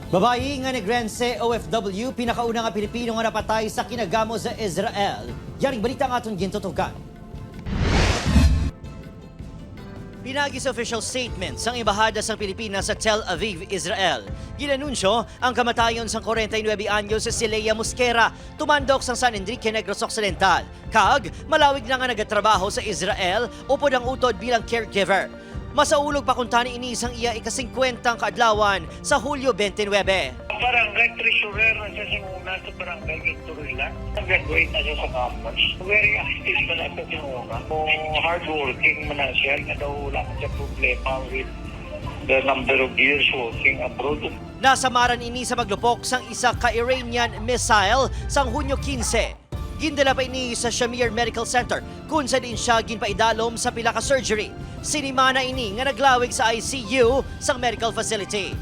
Babaye nga Negrense OFW, pinakauna nga Pilipino nga napatay sa kinagamo sa Israel. Yaring balita nga atong gintutukan. Pinagi sa official statement sang Embahada sa Pilipinas sa Tel Aviv, Israel. Ginanunsyo ang kamatayon sang 49 anyos sa Leia Mosquera, tumandok sang San Enrique Negros Occidental. Kag, malawig na nga nagatrabaho sa Israel upod ang utod bilang caregiver. Masaulog pa kung tani inisang iya ika-50 kaadlawan sa Hulyo 29. Barangay treasurer na siya simuna sa barangay Victorilla. Nag-graduate na siya sa campus. Very active na lang sa simuna. Hardworking man na siya. Na daw wala na siya problema with the number of years working abroad. Nasamaran ini sa maglupok sang isa ka-Iranian missile sang Hunyo 15. Gindala pa ini sa Shamir Medical Center kung sa din siya ginpaidalom sa pila ka surgery. Sinimana ini nga naglawig sa ICU sang medical facility.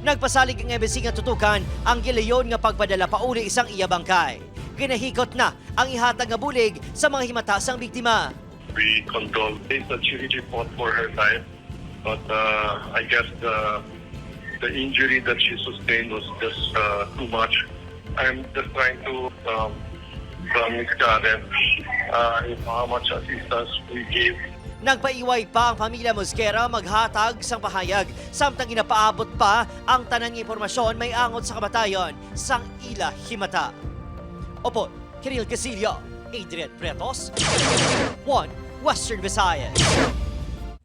Nagpasalig ang embassy nga tutukan ang gilayon nga pagpadala pa uli isang iya bangkay. Ginahikot na ang ihatag nga bulig sa mga himata sang biktima. We condole that she really fought for her life, but I guess the injury that she sustained was just too much. I'm just trying to promise Karen how much assistance we give. Nagpaiway pa ang pamilya Mosquera maghatag sang pahayag samtang ginapaabot pa ang tanan nga impormasyon may angot sa kamatayon sang ila himata. Opo, Kiril Casillo, Adrian Pretos, 1 Western Visayas.